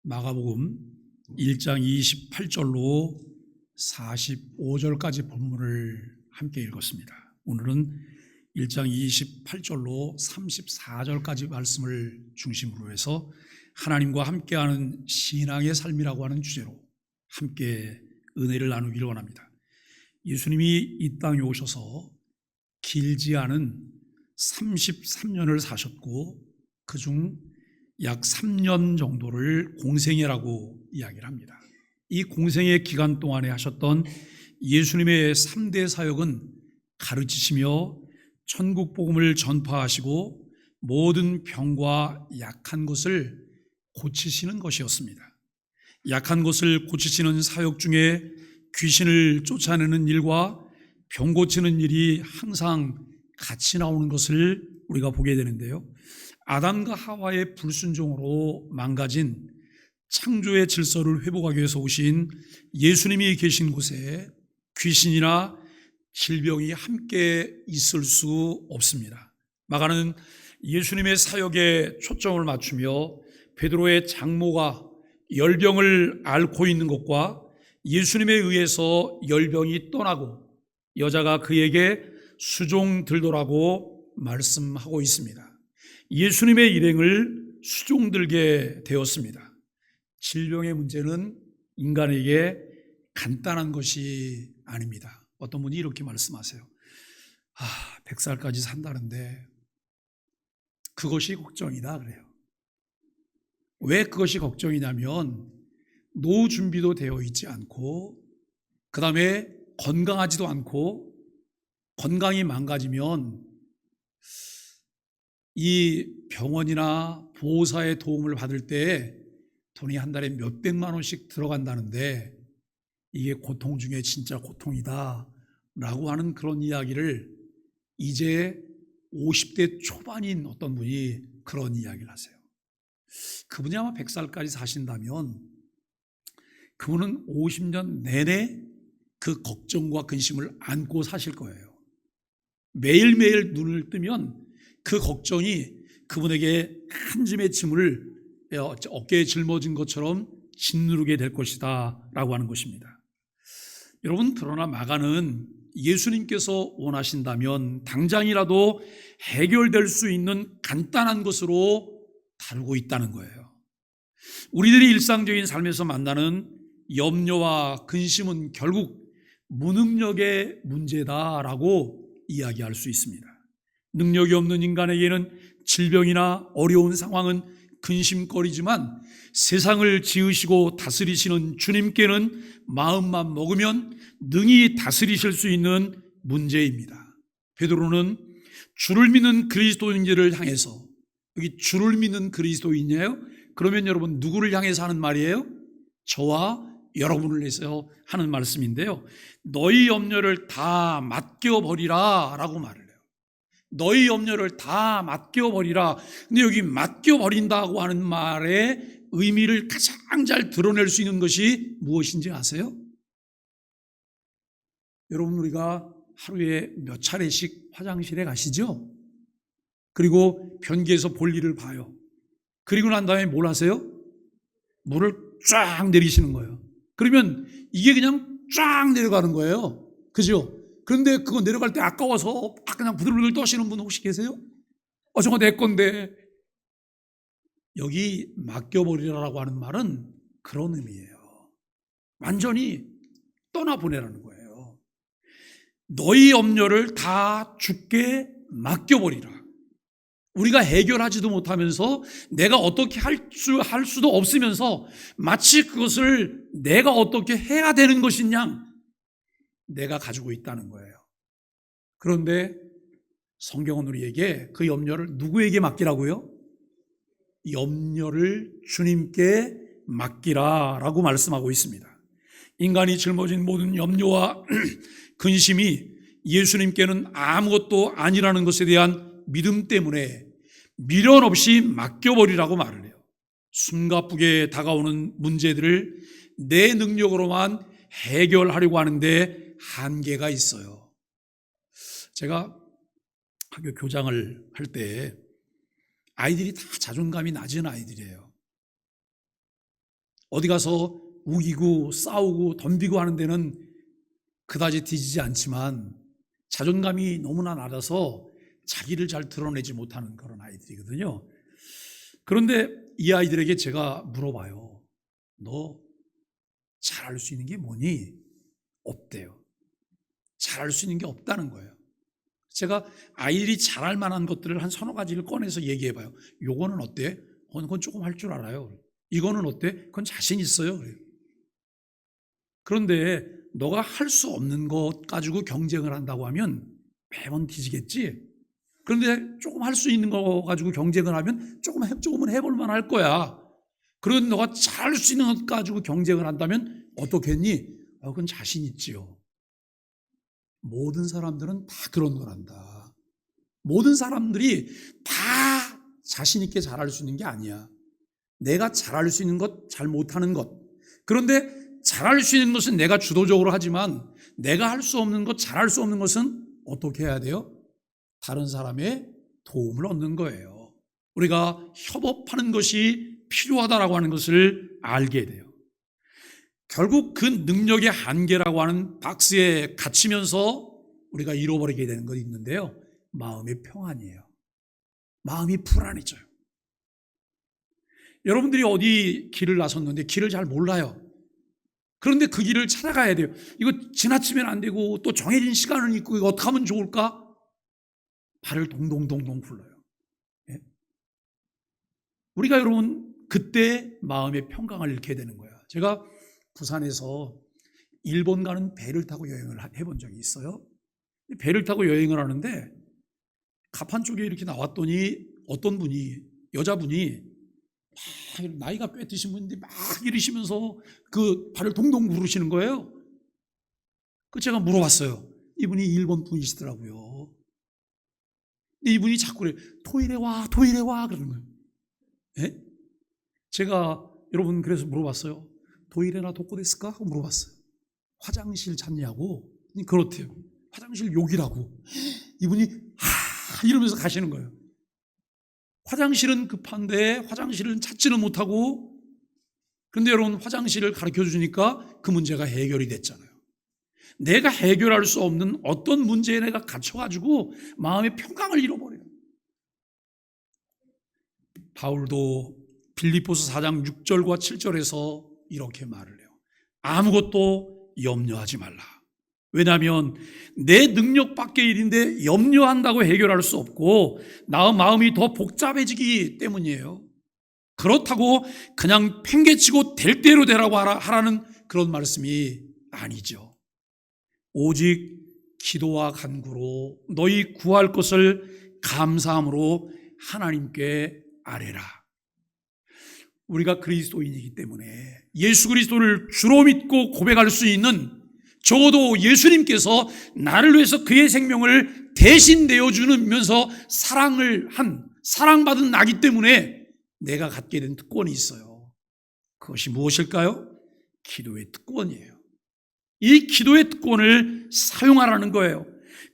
마가복음 1장 28절로 45절까지 본문을 함께 읽었습니다. 오늘은 1장 28절로 34절까지 말씀을 중심으로 해서 하나님과 함께하는 신앙의 삶이라고 하는 주제로 함께 은혜를 나누기를 원합니다. 예수님이 이 땅에 오셔서 길지 않은 33년을 사셨고 그중 약 3년 정도를 공생애라고 이야기를 합니다. 이 공생애 기간 동안에 하셨던 예수님의 3대 사역은 가르치시며 천국 복음을 전파하시고 모든 병과 약한 것을 고치시는 것이었습니다. 약한 것을 고치시는 사역 중에 귀신을 쫓아내는 일과 병 고치는 일이 항상 같이 나오는 것을 우리가 보게 되는데요. 아담과 하와의 불순종으로 망가진 창조의 질서를 회복하기 위해서 오신 예수님이 계신 곳에 귀신이나 질병이 함께 있을 수 없습니다. 마가는 예수님의 사역에 초점을 맞추며 베드로의 장모가 열병을 앓고 있는 것과 예수님에 의해서 열병이 떠나고 여자가 그에게 수종 들도라고 말씀하고 있습니다. 예수님의 일행을 수종들게 되었습니다. 질병의 문제는 인간에게 간단한 것이 아닙니다. 어떤 분이 이렇게 말씀하세요. 100살까지 산다는데 그것이 걱정이다 그래요. 왜 그것이 걱정이냐면 노후 준비도 되어 있지 않고 그 다음에 건강하지도 않고 건강이 망가지면 이 병원이나 보호사의 도움을 받을 때 돈이 한 달에 몇백만 원씩 들어간다는데 이게 고통 중에 진짜 고통이다 라고 하는 그런 이야기를 이제 50대 초반인 어떤 분이 그런 이야기를 하세요. 그분이 아마 100살까지 사신다면 그분은 50년 내내 그 걱정과 근심을 안고 사실 거예요. 매일매일 눈을 뜨면 그 걱정이 그분에게 한 짐의 짐을 어깨에 짊어진 것처럼 짓누르게 될 것이다 라고 하는 것입니다. 여러분, 그러나 마가는 예수님께서 원하신다면 당장이라도 해결될 수 있는 간단한 것으로 다루고 있다는 거예요. 우리들이 일상적인 삶에서 만나는 염려와 근심은 결국 무능력의 문제다라고 이야기할 수 있습니다. 능력이 없는 인간에게는 질병이나 어려운 상황은 근심거리지만 세상을 지으시고 다스리시는 주님께는 마음만 먹으면 능히 다스리실 수 있는 문제입니다. 베드로는 주를 믿는 그리스도인들을 향해서, 여기 주를 믿는 그리스도인이에요? 그러면 여러분 누구를 향해서 하는 말이에요? 저와 여러분을 위해서 하는 말씀인데요. 너희 염려를 다 맡겨버리라 라고 말을 해요. 너희 염려를 다 맡겨버리라. 근데 여기 맡겨버린다고 하는 말의 의미를 가장 잘 드러낼 수 있는 것이 무엇인지 아세요? 여러분, 우리가 하루에 몇 차례씩 화장실에 가시죠? 그리고 변기에서 볼일을 봐요. 그리고 난 다음에 뭘 하세요? 물을 쫙 내리시는 거예요. 그러면 이게 그냥 쫙 내려가는 거예요. 그죠? 그런데 그거 내려갈 때 아까워서 그냥 부들부들 떠시는 분 혹시 계세요? 저거 내 건데. 여기 맡겨버리라고 하는 말은 그런 의미예요. 완전히 떠나보내라는 거예요. 너희 염려를 다 주께 맡겨버리라. 우리가 해결하지도 못하면서 내가 어떻게 할 수도 없으면서 마치 그것을 내가 어떻게 해야 되는 것이냐 내가 가지고 있다는 거예요. 그런데 성경은 우리에게 그 염려를 누구에게 맡기라고요? 염려를 주님께 맡기라라고 말씀하고 있습니다. 인간이 짊어진 모든 염려와 근심이 예수님께는 아무것도 아니라는 것에 대한 믿음 때문에 미련 없이 맡겨버리라고 말을 해요. 숨가쁘게 다가오는 문제들을 내 능력으로만 해결하려고 하는데 한계가 있어요. 제가 학교 교장을 할 때 아이들이 다 자존감이 낮은 아이들이에요. 어디 가서 우기고 싸우고 덤비고 하는 데는 그다지 뒤지지 않지만 자존감이 너무나 낮아서 자기를 잘 드러내지 못하는 그런 아이들이거든요. 그런데 이 아이들에게 제가 물어봐요. 너 잘할 수 있는 게 뭐니? 없대요. 잘할 수 있는 게 없다는 거예요. 제가 아이들이 잘할 만한 것들을 한 서너 가지를 꺼내서 얘기해봐요. 요거는 어때? 그건 조금 할 줄 알아요. 이거는 어때? 그건 자신 있어요. 그런데 너가 할 수 없는 것 가지고 경쟁을 한다고 하면 매번 뒤지겠지? 그런데 조금 할 수 있는 거 가지고 경쟁을 하면 조금은 해볼 만할 거야. 그런데 너가 잘할 수 있는 것 가지고 경쟁을 한다면 어떻겠니? 그건 자신 있지요. 모든 사람들은 다 그런 거란다. 모든 사람들이 다 자신 있게 잘할 수 있는 게 아니야. 내가 잘할 수 있는 것, 잘 못하는 것. 그런데 잘할 수 있는 것은 내가 주도적으로 하지만 내가 할 수 없는 것, 잘할 수 없는 것은 어떻게 해야 돼요? 다른 사람의 도움을 얻는 거예요. 우리가 협업하는 것이 필요하다라고 하는 것을 알게 돼요. 결국 그 능력의 한계라고 하는 박스에 갇히면서 우리가 잃어버리게 되는 것이 있는데요. 마음의 평안이에요. 마음이 불안해져요. 여러분들이 어디 길을 나섰는데 길을 잘 몰라요. 그런데 그 길을 찾아가야 돼요. 이거 지나치면 안 되고 또 정해진 시간은 있고 이거 어떻게 하면 좋을까? 발을 동동동동 굴러요. 예? 우리가 여러분 그때 마음의 평강을 잃게 되는 거예요. 제가 부산에서 일본 가는 배를 타고 여행을 해본 적이 있어요. 배를 타고 여행을 하는데 가판 쪽에 이렇게 나왔더니 어떤 분이, 여자분이 막 나이가 꽤 드신 분인데 막 이러시면서 그 발을 동동 구르시는 거예요. 그 제가 물어봤어요. 이분이 일본 분이시더라고요. 근데 이분이 자꾸 그래, 토일에 와 그러는 거예요. 예? 제가 여러분 그래서 물어봤어요. 토일에나 도코 데스까? 하고 물어봤어요. 화장실 찾냐고. 그렇대요. 화장실 여기라고. 이분이 이러면서 가시는 거예요. 화장실은 급한데 화장실은 찾지는 못하고, 그런데 여러분 화장실을 가르쳐 주니까 그 문제가 해결이 됐잖아요. 내가 해결할 수 없는 어떤 문제에 내가 갇혀가지고 마음의 평강을 잃어버려요. 바울도 빌립보서 4장 6절과 7절에서 이렇게 말을 해요. 아무것도 염려하지 말라. 왜냐하면 내 능력 밖의 일인데 염려한다고 해결할 수 없고 마음이 더 복잡해지기 때문이에요. 그렇다고 그냥 팽개치고 될 대로 되라고 하라는 그런 말씀이 아니죠. 오직 기도와 간구로 너희 구할 것을 감사함으로 하나님께 아뢰라. 우리가 그리스도인이기 때문에 예수 그리스도를 주로 믿고 고백할 수 있는, 적어도 예수님께서 나를 위해서 그의 생명을 대신 내어주면서 사랑받은 나기 때문에 내가 갖게 된 특권이 있어요. 그것이 무엇일까요? 기도의 특권이에요. 이 기도의 특권을 사용하라는 거예요.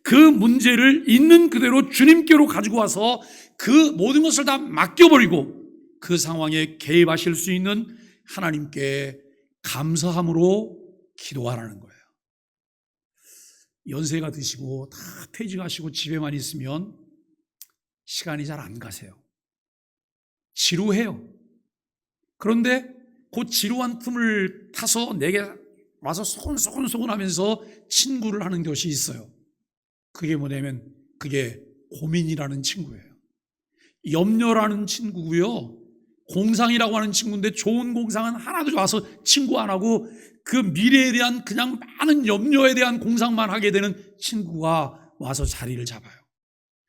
그 문제를 있는 그대로 주님께로 가지고 와서 그 모든 것을 다 맡겨버리고 그 상황에 개입하실 수 있는 하나님께 감사함으로 기도하라는 거예요. 연세가 드시고 다 퇴직하시고 집에만 있으면 시간이 잘 안 가세요. 지루해요. 그런데 그 지루한 틈을 타서 내게 와서 소곤소곤 하면서 친구를 하는 것이 있어요. 그게 뭐냐면 그게 고민이라는 친구예요. 염려라는 친구고요. 공상이라고 하는 친구인데 좋은 공상은 하나도 와서 친구 안 하고 그 미래에 대한 그냥 많은 염려에 대한 공상만 하게 되는 친구가 와서 자리를 잡아요.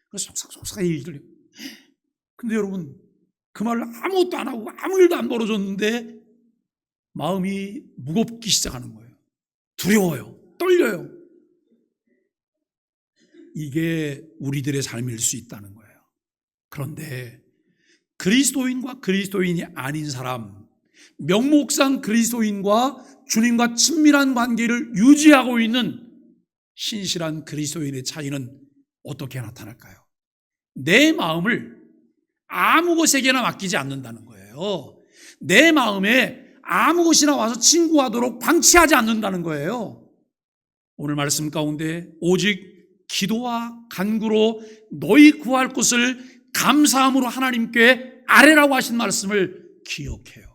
그래서 속삭 얘기를 해요. 근데 여러분 그 말을 아무것도 안 하고 아무 일도 안 벌어졌는데 마음이 무겁기 시작하는 거예요. 두려워요. 떨려요. 이게 우리들의 삶일 수 있다는 거예요. 그런데 그리스도인과 그리스도인이 아닌 사람, 명목상 그리스도인과 주님과 친밀한 관계를 유지하고 있는 신실한 그리스도인의 차이는 어떻게 나타날까요? 내 마음을 아무 것에게나 맡기지 않는다는 거예요. 내 마음에 아무 것이나 와서 침구하도록 방치하지 않는다는 거예요. 오늘 말씀 가운데 오직 기도와 간구로 너희 구할 것을 감사함으로 하나님께 아뢰라고 하신 말씀을 기억해요.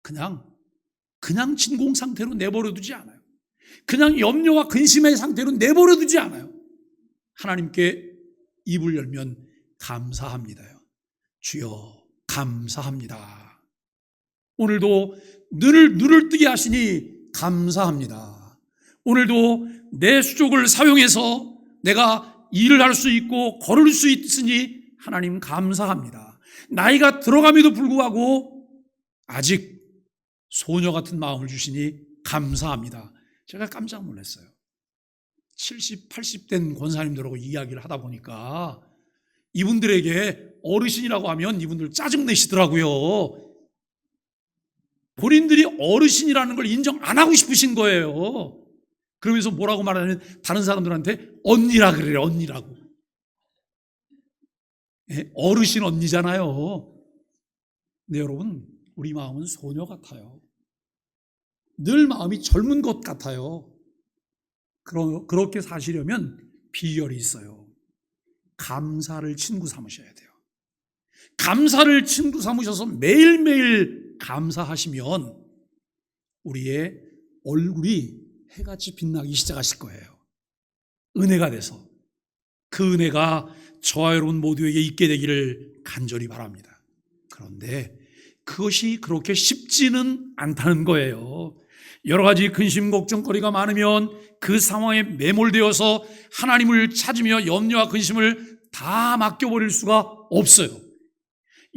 그냥 진공 상태로 내버려 두지 않아요. 그냥 염려와 근심의 상태로 내버려 두지 않아요. 하나님께 입을 열면 감사합니다요. 주여 감사합니다. 오늘도 눈을 뜨게 하시니 감사합니다. 오늘도 내 수족을 사용해서 내가 일을 할 수 있고 걸을 수 있으니 하나님 감사합니다. 나이가 들어감에도 불구하고 아직 소녀 같은 마음을 주시니 감사합니다. 제가 깜짝 놀랐어요. 70, 80된 권사님들하고 이야기를 하다 보니까 이분들에게 어르신이라고 하면 이분들 짜증내시더라고요. 본인들이 어르신이라는 걸 인정 안 하고 싶으신 거예요. 그러면서 뭐라고 말하냐면 다른 사람들한테 언니라 그래요. 언니라고. 어르신 언니잖아요. 근데 여러분, 우리 마음은 소녀 같아요. 늘 마음이 젊은 것 같아요. 그렇게 사시려면 비결이 있어요. 감사를 친구 삼으셔야 돼요. 감사를 친구 삼으셔서 매일매일 감사하시면 우리의 얼굴이 해같이 빛나기 시작하실 거예요. 은혜가 돼서 그 은혜가 저와 여러분 모두에게 있게 되기를 간절히 바랍니다. 그런데 그것이 그렇게 쉽지는 않다는 거예요. 여러 가지 근심 걱정거리가 많으면 그 상황에 매몰되어서 하나님을 찾으며 염려와 근심을 다 맡겨버릴 수가 없어요.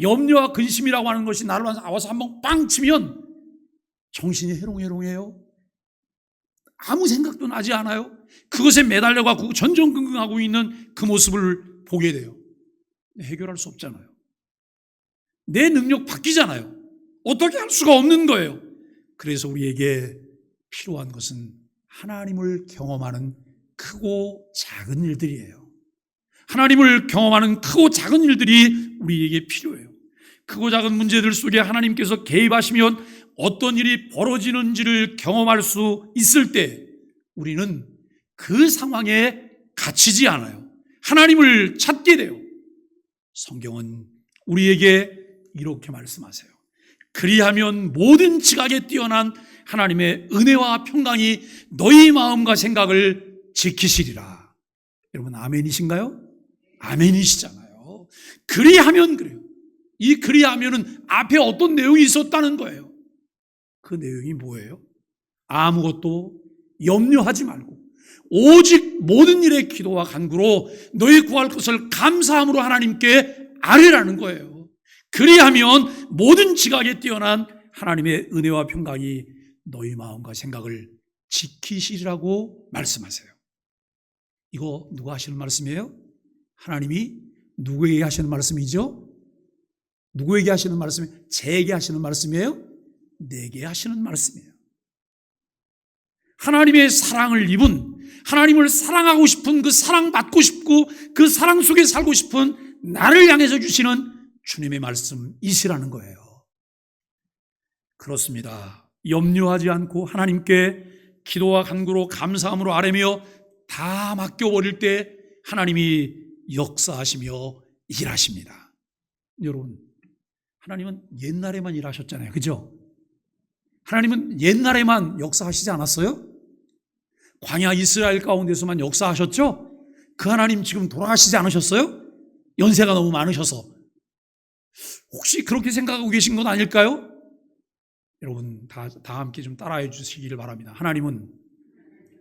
염려와 근심이라고 하는 것이 나를 와서 한번 빵 치면 정신이 해롱해롱해요. 아무 생각도 나지 않아요. 그것에 매달려가지고 전전긍긍하고 있는 그 모습을 보게 돼요. 해결할 수 없잖아요. 내 능력 바뀌잖아요. 어떻게 할 수가 없는 거예요. 그래서 우리에게 필요한 것은 하나님을 경험하는 크고 작은 일들이에요. 하나님을 경험하는 크고 작은 일들이 우리에게 필요해요. 크고 작은 문제들 속에 하나님께서 개입하시면 어떤 일이 벌어지는지를 경험할 수 있을 때 우리는 그 상황에 갇히지 않아요. 하나님을 찾게 돼요. 성경은 우리에게 이렇게 말씀하세요. 그리하면 모든 지각에 뛰어난 하나님의 은혜와 평강이 너희 마음과 생각을 지키시리라. 여러분 아멘이신가요? 아멘이시잖아요. 그리하면 그래요. 이 그리하면은 앞에 어떤 내용이 있었다는 거예요. 그 내용이 뭐예요? 아무것도 염려하지 말고 오직 모든 일에 기도와 간구로 너희 구할 것을 감사함으로 하나님께 아뢰라는 거예요. 그리하면 모든 지각에 뛰어난 하나님의 은혜와 평강이 너희 마음과 생각을 지키시리라고 말씀하세요. 이거 누가 하시는 말씀이에요? 하나님이 누구에게 하시는 말씀이죠? 누구에게 하시는 말씀이에요? 제게 하시는 말씀이에요? 내게 하시는 말씀이에요. 하나님의 사랑을 입은, 하나님을 사랑하고 싶은, 그 사랑받고 싶고 그 사랑 속에 살고 싶은 나를 향해서 주시는 주님의 말씀이시라는 거예요. 그렇습니다. 염려하지 않고 하나님께 기도와 간구로 감사함으로 아뢰며 다 맡겨버릴 때 하나님이 역사하시며 일하십니다. 여러분, 하나님은 옛날에만 일하셨잖아요. 그죠? 하나님은 옛날에만 역사하시지 않았어요? 광야 이스라엘 가운데서만 역사하셨죠? 그 하나님 지금 돌아가시지 않으셨어요? 연세가 너무 많으셔서. 혹시 그렇게 생각하고 계신 건 아닐까요? 여러분 다 함께 좀 따라해 주시기를 바랍니다. 하나님은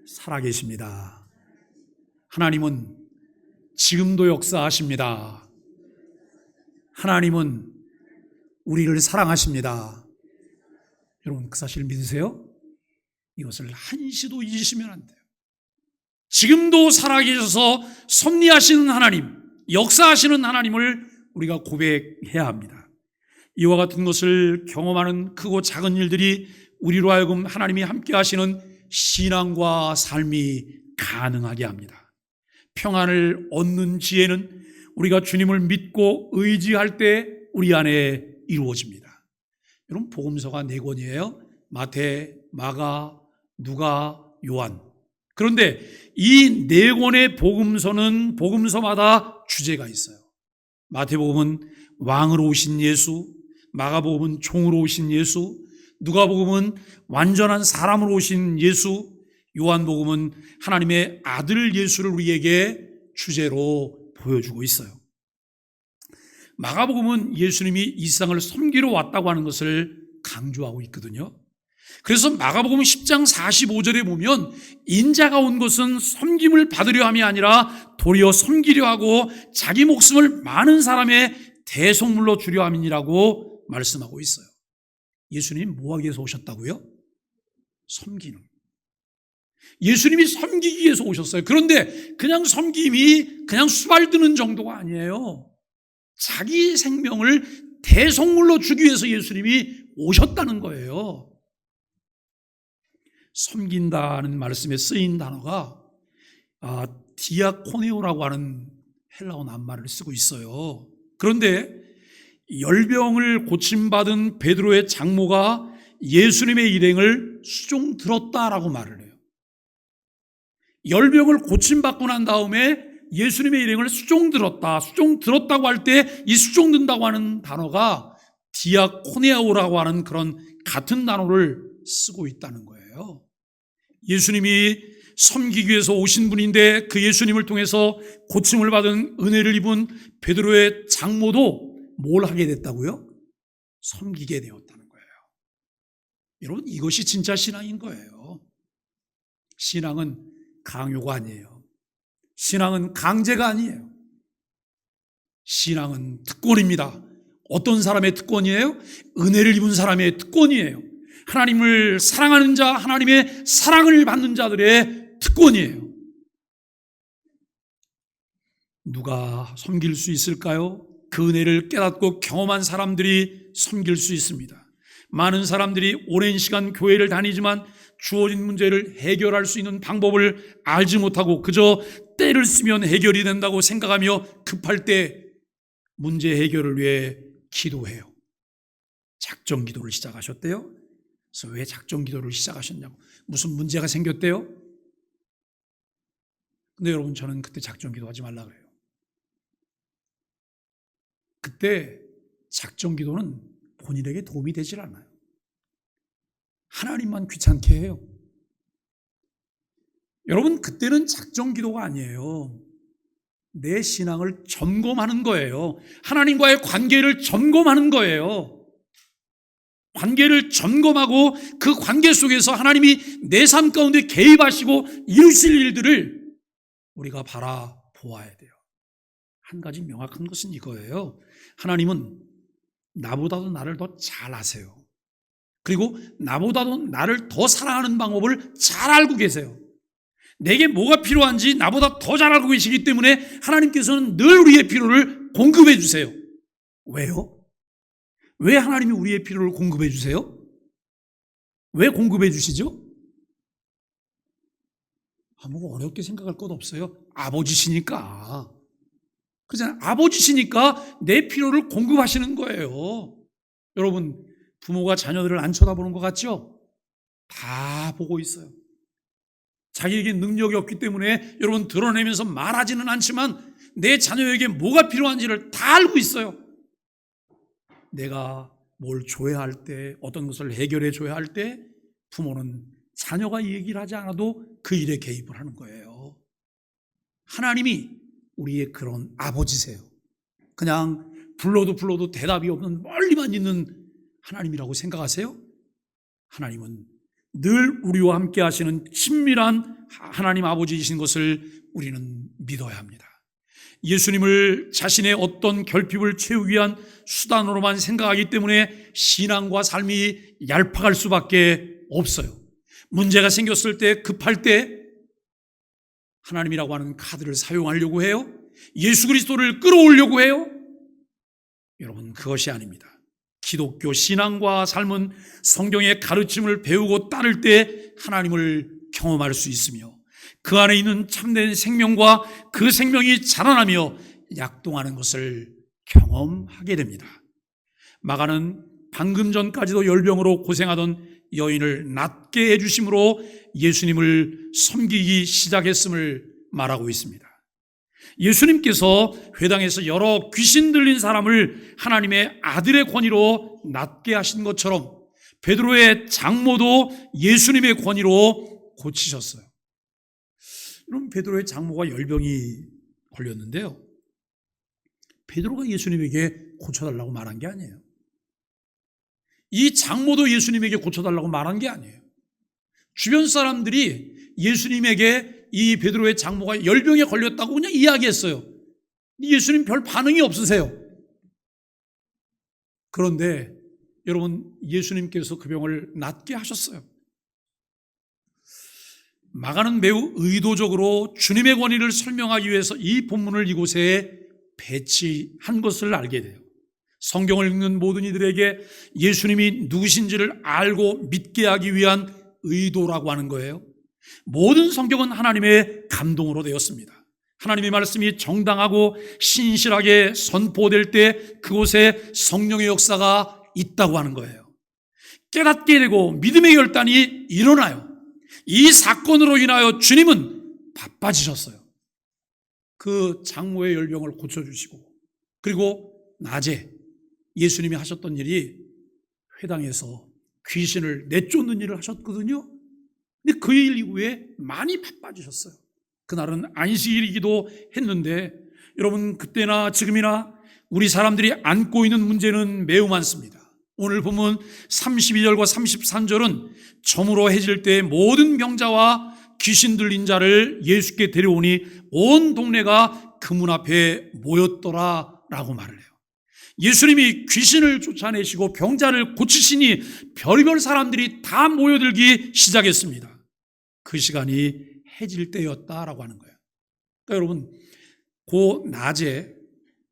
살아계십니다. 하나님은 지금도 역사하십니다. 하나님은 우리를 사랑하십니다. 여러분 그 사실 믿으세요? 이것을 한시도 잊으시면 안 돼요. 지금도 살아계셔서 섭리하시는 하나님, 역사하시는 하나님을 우리가 고백해야 합니다. 이와 같은 것을 경험하는 크고 작은 일들이 우리로 하여금 하나님이 함께 하시는 신앙과 삶이 가능하게 합니다. 평안을 얻는 지혜는 우리가 주님을 믿고 의지할 때 우리 안에 이루어집니다. 여러분, 복음서가 4권이에요. 마태, 마가, 누가, 요한. 그런데 이 4권의 복음서는 복음서마다 주제가 있어요. 마태복음은 왕으로 오신 예수, 마가복음은 종으로 오신 예수, 누가복음은 완전한 사람으로 오신 예수, 요한복음은 하나님의 아들 예수를 우리에게 주제로 보여주고 있어요. 마가복음은 예수님이 이 세상을 섬기러 왔다고 하는 것을 강조하고 있거든요. 그래서 마가복음 10장 45절에 보면 인자가 온 것은 섬김을 받으려 함이 아니라 도리어 섬기려 하고 자기 목숨을 많은 사람의 대속물로 주려 함이니라고 말씀하고 있어요. 예수님 뭐 하기 위해서 오셨다고요? 섬기는. 예수님이 섬기기 위해서 오셨어요. 그런데 그냥 섬김이 그냥 수발드는 정도가 아니에요. 자기 생명을 대속물로 주기 위해서 예수님이 오셨다는 거예요. 섬긴다는 말씀에 쓰인 단어가 디아코네오라고 하는 헬라어 낱말을 쓰고 있어요. 그런데 열병을 고침받은 베드로의 장모가 예수님의 일행을 수종 들었다라고 말을 해요. 열병을 고침받고 난 다음에 예수님의 일행을 수종 들었다고 할 때 이 수종 든다고 하는 단어가 디아코네오라고 하는 그런 같은 단어를 쓰고 있다는 거예요. 예수님이 섬기기 위해서 오신 분인데 그 예수님을 통해서 고침을 받은 은혜를 입은 베드로의 장모도 뭘 하게 됐다고요? 섬기게 되었다는 거예요. 여러분, 이것이 진짜 신앙인 거예요. 신앙은 강요가 아니에요. 신앙은 강제가 아니에요. 신앙은 특권입니다. 어떤 사람의 특권이에요? 은혜를 입은 사람의 특권이에요. 하나님을 사랑하는 자, 하나님의 사랑을 받는 자들의 특권이에요. 누가 섬길 수 있을까요? 그 은혜를 깨닫고 경험한 사람들이 섬길 수 있습니다. 많은 사람들이 오랜 시간 교회를 다니지만 주어진 문제를 해결할 수 있는 방법을 알지 못하고 그저 때를 쓰면 해결이 된다고 생각하며 급할 때 문제 해결을 위해 기도해요. 작정 기도를 시작하셨대요. 그래서 왜 작정 기도를 시작하셨냐고. 무슨 문제가 생겼대요? 근데 여러분, 저는 그때 작정 기도하지 말라 그래요. 그때 작정 기도는 본인에게 도움이 되질 않아요. 하나님만 귀찮게 해요. 여러분, 그때는 작정 기도가 아니에요. 내 신앙을 점검하는 거예요. 하나님과의 관계를 점검하는 거예요. 관계를 점검하고 그 관계 속에서 하나님이 내 삶 가운데 개입하시고 이루실 일들을 우리가 바라보아야 돼요. 한 가지 명확한 것은 이거예요. 하나님은 나보다도 나를 더 잘 아세요. 그리고 나보다도 나를 더 사랑하는 방법을 잘 알고 계세요. 내게 뭐가 필요한지 나보다 더 잘 알고 계시기 때문에 하나님께서는 늘 우리의 필요를 공급해 주세요. 왜요? 왜 하나님이 우리의 필요를 공급해 주세요? 왜 공급해 주시죠? 뭐 어렵게 생각할 것 없어요. 아버지시니까. 그렇잖아요. 아버지시니까 내 필요를 공급하시는 거예요. 여러분, 부모가 자녀들을 안 쳐다보는 것 같죠? 다 보고 있어요. 자기에게 능력이 없기 때문에 여러분 드러내면서 말하지는 않지만 내 자녀에게 뭐가 필요한지를 다 알고 있어요. 내가 뭘 줘야 할 때, 어떤 것을 해결해 줘야 할 때 부모는 자녀가 얘기를 하지 않아도 그 일에 개입을 하는 거예요. 하나님이 우리의 그런 아버지세요. 그냥 불러도 대답이 없는 멀리만 있는 하나님이라고 생각하세요? 하나님은 늘 우리와 함께 하시는 친밀한 하나님 아버지이신 것을 우리는 믿어야 합니다. 예수님을 자신의 어떤 결핍을 채우기 위한 수단으로만 생각하기 때문에 신앙과 삶이 얄팍할 수밖에 없어요. 문제가 생겼을 때, 급할 때 하나님이라고 하는 카드를 사용하려고 해요? 예수 그리스도를 끌어오려고 해요? 여러분, 그것이 아닙니다. 기독교 신앙과 삶은 성경의 가르침을 배우고 따를 때 하나님을 경험할 수 있으며 그 안에 있는 참된 생명과 그 생명이 자라나며 약동하는 것을 경험하게 됩니다. 마가는 방금 전까지도 열병으로 고생하던 여인을 낫게 해주심으로 예수님을 섬기기 시작했음을 말하고 있습니다. 예수님께서 회당에서 여러 귀신 들린 사람을 하나님의 아들의 권위로 낫게 하신 것처럼 베드로의 장모도 예수님의 권위로 고치셨어요. 그럼 베드로의 장모가 열병이 걸렸는데요, 베드로가 예수님에게 고쳐달라고 말한 게 아니에요. 이 장모도 예수님에게 고쳐달라고 말한 게 아니에요. 주변 사람들이 예수님에게 이 베드로의 장모가 열병에 걸렸다고 그냥 이야기했어요. 예수님 별 반응이 없으세요. 그런데 여러분, 예수님께서 그 병을 낫게 하셨어요. 마가는 매우 의도적으로 주님의 권위를 설명하기 위해서 이 본문을 이곳에 배치한 것을 알게 돼요. 성경을 읽는 모든 이들에게 예수님이 누구신지를 알고 믿게 하기 위한 의도라고 하는 거예요. 모든 성경은 하나님의 감동으로 되었습니다. 하나님의 말씀이 정당하고 신실하게 선포될 때 그곳에 성령의 역사가 있다고 하는 거예요. 깨닫게 되고 믿음의 결단이 일어나요. 이 사건으로 인하여 주님은 바빠지셨어요. 그 장모의 열병을 고쳐주시고, 그리고 낮에 예수님이 하셨던 일이 회당에서 귀신을 내쫓는 일을 하셨거든요. 근데 그 일 이후에 많이 바빠지셨어요. 그날은 안식일이기도 했는데, 여러분, 그때나 지금이나 우리 사람들이 안고 있는 문제는 매우 많습니다. 오늘 보면 32절과 33절은 저물어 해질 때 모든 병자와 귀신 들린 자를 예수께 데려오니 온 동네가 그 문 앞에 모였더라라고 말을 해요. 예수님이 귀신을 쫓아내시고 병자를 고치시니 별의별 사람들이 다 모여들기 시작했습니다. 그 시간이 해질 때였다라고 하는 거예요. 그러니까 여러분, 그 낮에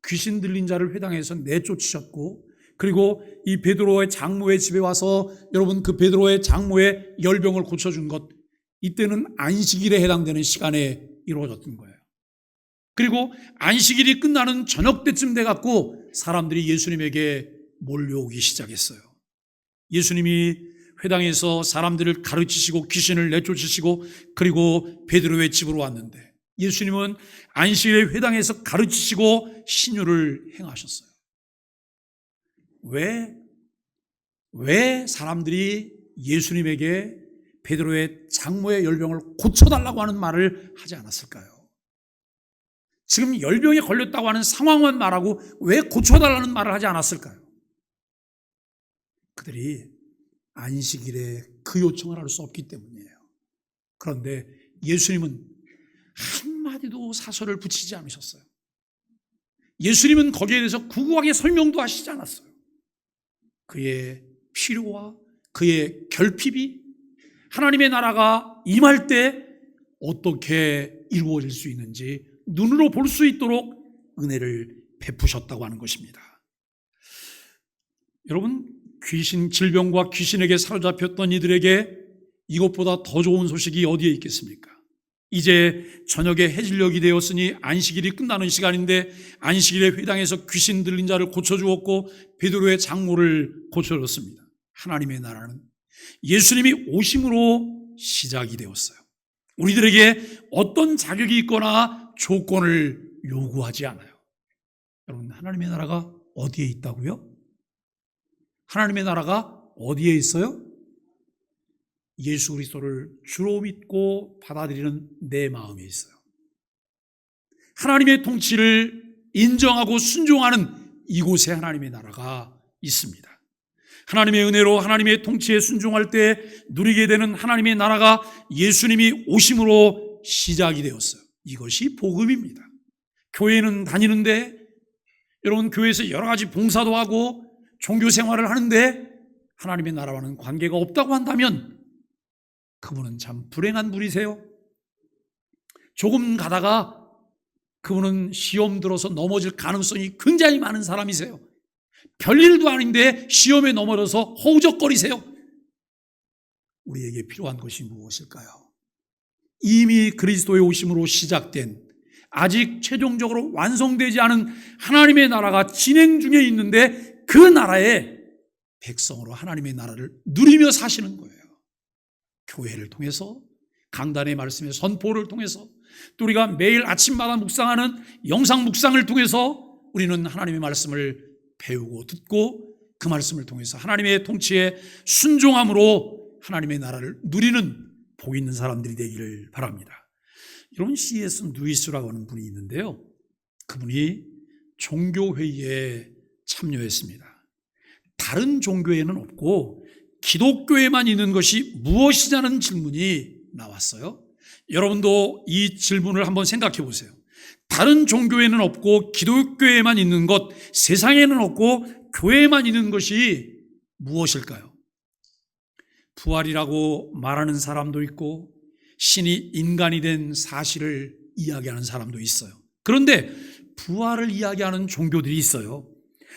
귀신 들린 자를 회당에서 내쫓으셨고, 그리고 이 베드로의 장모의 집에 와서 여러분, 그 베드로의 장모의 열병을 고쳐준 것, 이때는 안식일에 해당되는 시간에 이루어졌던 거예요. 그리고 안식일이 끝나는 저녁 때쯤 돼갖고 사람들이 예수님에게 몰려오기 시작했어요. 예수님이 회당에서 사람들을 가르치시고 귀신을 내쫓으시고 그리고 베드로의 집으로 왔는데, 예수님은 안식일에 회당에서 가르치시고 신유를 행하셨어요. 왜 사람들이 예수님에게 베드로의 장모의 열병을 고쳐달라고 하는 말을 하지 않았을까요? 지금 열병에 걸렸다고 하는 상황만 말하고 왜 고쳐달라는 말을 하지 않았을까요? 그들이 안식일에 그 요청을 할 수 없기 때문이에요. 그런데 예수님은 한마디도 사설을 붙이지 않으셨어요. 예수님은 거기에 대해서 구구하게 설명도 하시지 않았어요. 그의 필요와 그의 결핍이 하나님의 나라가 임할 때 어떻게 이루어질 수 있는지 눈으로 볼 수 있도록 은혜를 베푸셨다고 하는 것입니다. 여러분, 귀신, 질병과 귀신에게 사로잡혔던 이들에게 이것보다 더 좋은 소식이 어디에 있겠습니까? 이제 저녁에 해질녘이 되었으니 안식일이 끝나는 시간인데, 안식일에 회당에서 귀신 들린 자를 고쳐주었고 베드로의 장모를 고쳐줬습니다. 하나님의 나라는 예수님이 오심으로 시작이 되었어요. 우리들에게 어떤 자격이 있거나 조건을 요구하지 않아요. 여러분, 하나님의 나라가 어디에 있다고요? 하나님의 나라가 어디에 있어요? 예수 그리스도를 주로 믿고 받아들이는 내 마음에 있어요. 하나님의 통치를 인정하고 순종하는 이곳에 하나님의 나라가 있습니다. 하나님의 은혜로 하나님의 통치에 순종할 때 누리게 되는 하나님의 나라가 예수님이 오심으로 시작이 되었어요. 이것이 복음입니다. 교회는 다니는데, 여러분, 교회에서 여러 가지 봉사도 하고 종교 생활을 하는데 하나님의 나라와는 관계가 없다고 한다면 그분은 참 불행한 분이세요. 조금 가다가 그분은 시험 들어서 넘어질 가능성이 굉장히 많은 사람이세요. 별일도 아닌데 시험에 넘어져서 허우적거리세요. 우리에게 필요한 것이 무엇일까요? 이미 그리스도의 오심으로 시작된, 아직 최종적으로 완성되지 않은 하나님의 나라가 진행 중에 있는데, 그 나라에 백성으로 하나님의 나라를 누리며 사시는 거예요. 교회를 통해서, 강단의 말씀의 선포를 통해서, 또 우리가 매일 아침마다 묵상하는 영상 묵상을 통해서 우리는 하나님의 말씀을 배우고 듣고 그 말씀을 통해서 하나님의 통치에 순종함으로 하나님의 나라를 누리는 복 있는 사람들이 되기를 바랍니다. 이런 C.S. 루이스라고 하는 분이 있는데요, 그분이 종교회의에 참여했습니다. 다른 종교에는 없고 기독교에만 있는 것이 무엇이냐는 질문이 나왔어요. 여러분도 이 질문을 한번 생각해 보세요. 다른 종교에는 없고 기독교에만 있는 것, 세상에는 없고 교회에만 있는 것이 무엇일까요? 부활이라고 말하는 사람도 있고 신이 인간이 된 사실을 이야기하는 사람도 있어요. 그런데 부활을 이야기하는 종교들이 있어요.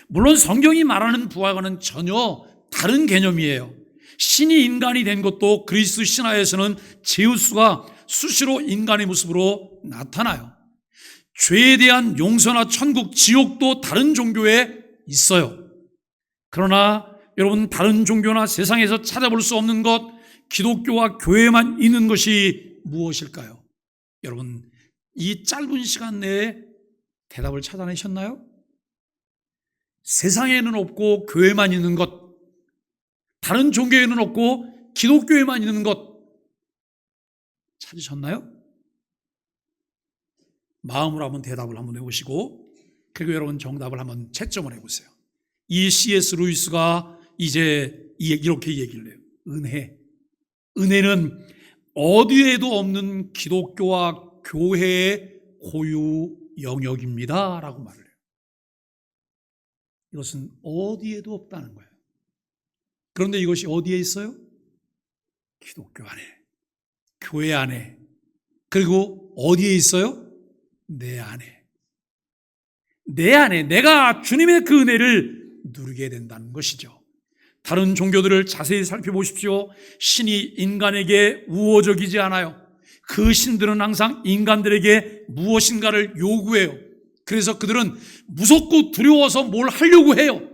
물론 성경이 말하는 부활과는 전혀 다른 개념이에요. 신이 인간이 된 것도 그리스 신화에서는 제우스가 수시로 인간의 모습으로 나타나요. 죄에 대한 용서나 천국, 지옥도 다른 종교에 있어요. 그러나 여러분, 다른 종교나 세상에서 찾아볼 수 없는 것, 기독교와 교회만 있는 것이 무엇일까요? 여러분, 이 짧은 시간 내에 대답을 찾아내셨나요? 세상에는 없고 교회만 있는 것, 다른 종교에는 없고 기독교에만 있는 것 찾으셨나요? 마음으로 한번 대답을 한번 해보시고, 그리고 여러분 정답을 한번 채점을 해보세요. 이 C.S. 루이스가 이제 이렇게 얘기를 해요. 은혜는 어디에도 없는 기독교와 교회의 고유 영역입니다 라고 말을 해요. 이것은 어디에도 없다는 거예요. 그런데 이것이 어디에 있어요? 기독교 안에, 교회 안에, 그리고 어디에 있어요? 내 안에. 내 안에 내가 주님의 그 은혜를 누리게 된다는 것이죠. 다른 종교들을 자세히 살펴보십시오. 신이 인간에게 우호적이지 않아요. 그 신들은 항상 인간들에게 무엇인가를 요구해요. 그래서 그들은 무섭고 두려워서 뭘 하려고 해요.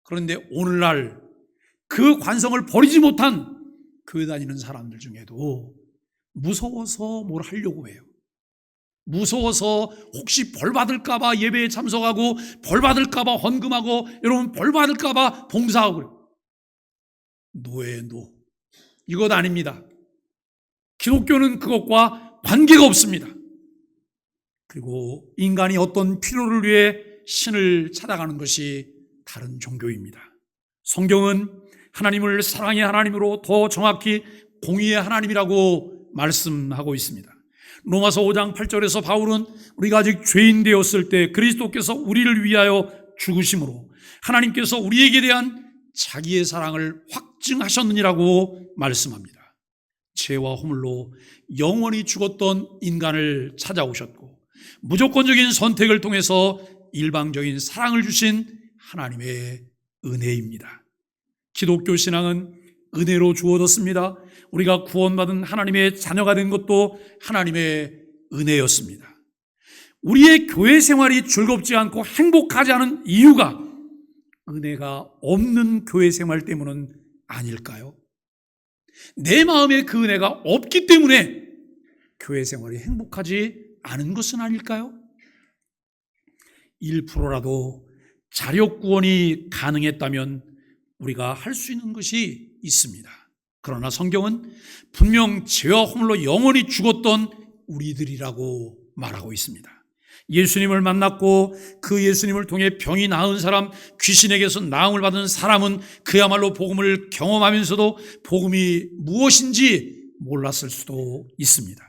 그런데 오늘날 그 관성을 버리지 못한 교회 다니는 사람들 중에도 무서워서 뭘 하려고 해요. 무서워서 혹시 벌 받을까봐 예배에 참석하고, 벌 받을까봐 헌금하고, 여러분 벌 받을까봐 봉사하고. 노예노, 이것 아닙니다. 기독교는 그것과 관계가 없습니다. 그리고 인간이 어떤 필요를 위해 신을 찾아가는 것이 다른 종교입니다. 성경은 하나님을 사랑의 하나님으로, 더 정확히 공의의 하나님이라고 말씀하고 있습니다. 로마서 5장 8절에서 바울은 우리가 아직 죄인 되었을 때 그리스도께서 우리를 위하여 죽으심으로 하나님께서 우리에게 대한 자기의 사랑을 확증하셨느니라고 말씀합니다. 죄와 허물로 영원히 죽었던 인간을 찾아오셨고, 무조건적인 선택을 통해서 일방적인 사랑을 주신 하나님의 은혜입니다. 기독교 신앙은 은혜로 주어졌습니다. 우리가 구원받은 하나님의 자녀가 된 것도 하나님의 은혜였습니다. 우리의 교회 생활이 즐겁지 않고 행복하지 않은 이유가 은혜가 없는 교회 생활 때문은 아닐까요? 내 마음에 그 은혜가 없기 때문에 교회 생활이 행복하지 않은 것은 아닐까요? 1%라도 자력 구원이 가능했다면 우리가 할 수 있는 것이 있습니다. 그러나 성경은 분명 죄와 허물로 영원히 죽었던 우리들이라고 말하고 있습니다. 예수님을 만났고 그 예수님을 통해 병이 나은 사람, 귀신에게서 나음을 받은 사람은 그야말로 복음을 경험하면서도 복음이 무엇인지 몰랐을 수도 있습니다.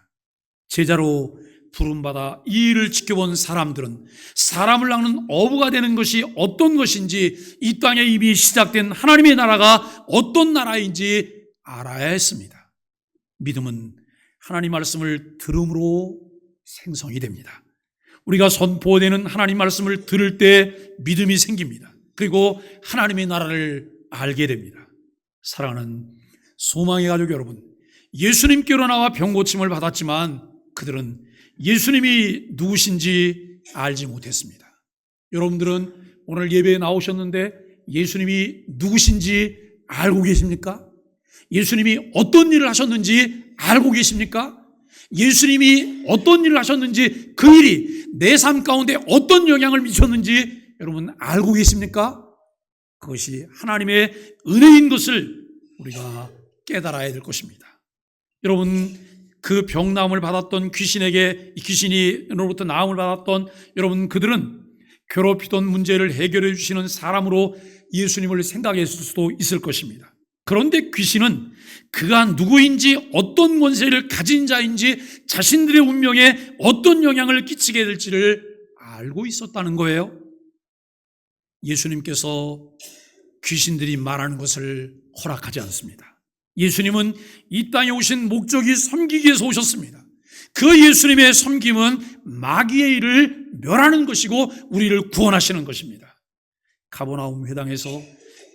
제자로 부름받아 이 일을 지켜본 사람들은 사람을 낚는 어부가 되는 것이 어떤 것인지, 이 땅에 이미 시작된 하나님의 나라가 어떤 나라인지 알아야 했습니다. 믿음은 하나님 말씀을 들음으로 생성이 됩니다. 우리가 선포되는 하나님 말씀을 들을 때 믿음이 생깁니다. 그리고 하나님의 나라를 알게 됩니다. 사랑하는 소망의 가족 여러분, 예수님께로 나와 병고침을 받았지만 그들은 예수님이 누구신지 알지 못했습니다. 여러분들은 오늘 예배에 나오셨는데 예수님이 누구신지 알고 계십니까? 예수님이 어떤 일을 하셨는지 알고 계십니까? 예수님이 어떤 일을 하셨는지 그 일이 내 삶 가운데 어떤 영향을 미쳤는지 여러분 알고 계십니까? 그것이 하나님의 은혜인 것을 우리가 깨달아야 될 것입니다. 여러분, 그 병나음을 받았던 귀신으로부터 나음을 받았던 여러분, 그들은 괴롭히던 문제를 해결해 주시는 사람으로 예수님을 생각했을 수도 있을 것입니다. 그런데 귀신은 그가 누구인지 어떤 권세를 가진 자인지 자신들의 운명에 어떤 영향을 끼치게 될지를 알고 있었다는 거예요. 예수님께서 귀신들이 말하는 것을 허락하지 않습니다. 예수님은 이 땅에 오신 목적이 섬기기 위해서 오셨습니다. 그 예수님의 섬김은 마귀의 일을 멸하는 것이고 우리를 구원하시는 것입니다. 가버나움 회당에서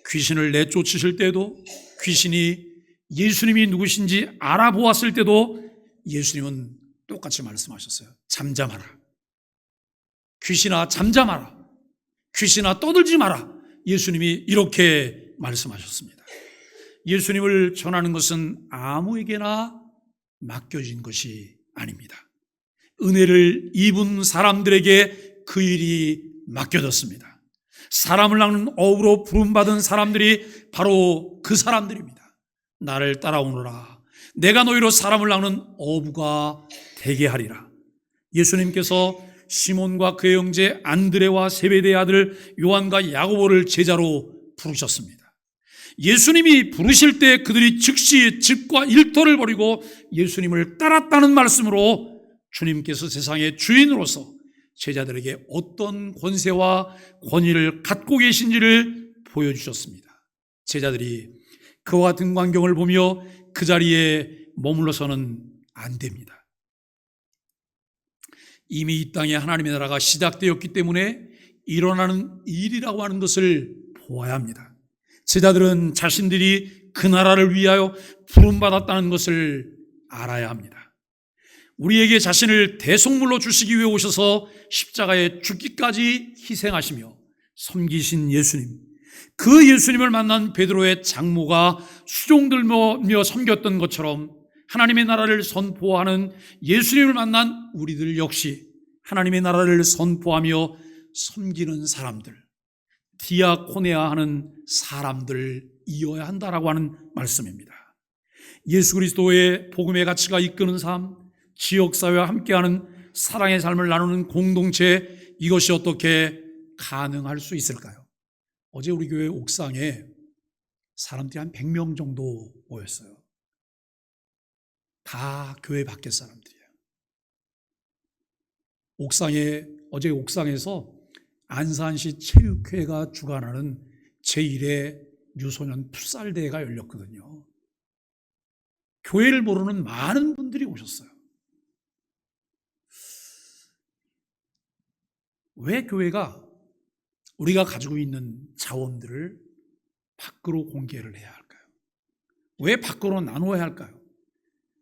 귀신을 내쫓으실 때도, 귀신이 예수님이 누구신지 알아보았을 때도 예수님은 똑같이 말씀하셨어요. 잠잠하라. 귀신아, 잠잠하라. 귀신아, 떠들지 마라. 예수님이 이렇게 말씀하셨습니다. 예수님을 전하는 것은 아무에게나 맡겨진 것이 아닙니다. 은혜를 입은 사람들에게 그 일이 맡겨졌습니다. 사람을 낚는 어부로 부름받은 사람들이 바로 그 사람들입니다. 나를 따라오너라. 내가 너희로 사람을 낚는 어부가 되게 하리라. 예수님께서 시몬과 그의 형제 안드레와 세베대의 아들 요한과 야고보를 제자로 부르셨습니다. 예수님이 부르실 때 그들이 즉시 집과 일터를 버리고 예수님을 따랐다는 말씀으로 주님께서 세상의 주인으로서 제자들에게 어떤 권세와 권위를 갖고 계신지를 보여주셨습니다. 제자들이 그와 같은 광경을 보며 그 자리에 머물러서는 안 됩니다. 이미 이 땅에 하나님의 나라가 시작되었기 때문에 일어나는 일이라고 하는 것을 보아야 합니다. 제자들은 자신들이 그 나라를 위하여 부름받았다는 것을 알아야 합니다. 우리에게 자신을 대속물로 주시기 위해 오셔서 십자가에 죽기까지 희생하시며 섬기신 예수님, 그 예수님을 만난 베드로의 장모가 수종들며 섬겼던 것처럼 하나님의 나라를 선포하는 예수님을 만난 우리들 역시 하나님의 나라를 선포하며 섬기는 사람들, 디아코네아 하는 사람들이어야 한다라고 하는 말씀입니다. 예수 그리스도의 복음의 가치가 이끄는 삶, 지역사회와 함께하는 사랑의 삶을 나누는 공동체, 이것이 어떻게 가능할 수 있을까요? 어제 우리 교회 옥상에 사람들이 한 100명 정도 모였어요. 다 교회 밖에 사람들이에요. 어제 옥상에서 안산시 체육회가 주관하는 제1회 유소년 풋살대회가 열렸거든요. 교회를 모르는 많은 분들이 오셨어요. 왜 교회가 우리가 가지고 있는 자원들을 밖으로 공개를 해야 할까요? 왜 밖으로 나눠야 할까요?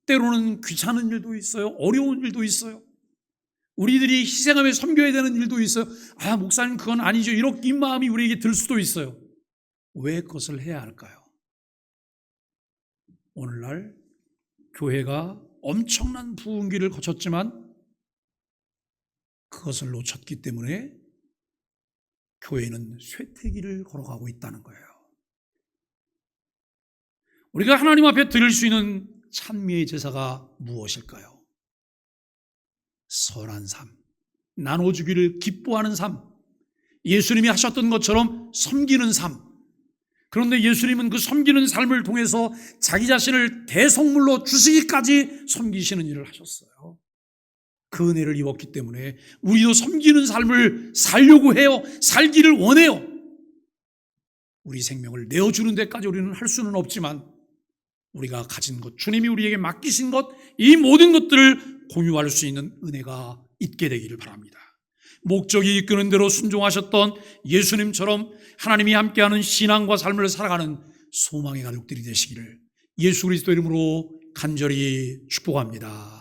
때로는 귀찮은 일도 있어요. 어려운 일도 있어요. 우리들이 희생하며 섬겨야 되는 일도 있어요. 아, 목사님 그건 아니죠. 이렇게 이 마음이 우리에게 들 수도 있어요. 왜 그것을 해야 할까요? 오늘날 교회가 엄청난 부흥기를 거쳤지만 그것을 놓쳤기 때문에 교회는 쇠퇴기를 걸어가고 있다는 거예요. 우리가 하나님 앞에 드릴 수 있는 찬미의 제사가 무엇일까요? 선한 삶, 나눠주기를 기뻐하는 삶, 예수님이 하셨던 것처럼 섬기는 삶. 그런데 예수님은 그 섬기는 삶을 통해서 자기 자신을 대속물로 주시기까지 섬기시는 일을 하셨어요. 그 은혜를 입었기 때문에 우리도 섬기는 삶을 살려고 해요. 살기를 원해요. 우리 생명을 내어주는 데까지 우리는 할 수는 없지만 우리가 가진 것, 주님이 우리에게 맡기신 것, 이 모든 것들을 공유할 수 있는 은혜가 있게 되기를 바랍니다. 목적이 이끄는 대로 순종하셨던 예수님처럼 하나님이 함께하는 신앙과 삶을 살아가는 소망의 가족들이 되시기를 예수 그리스도 이름으로 간절히 축복합니다.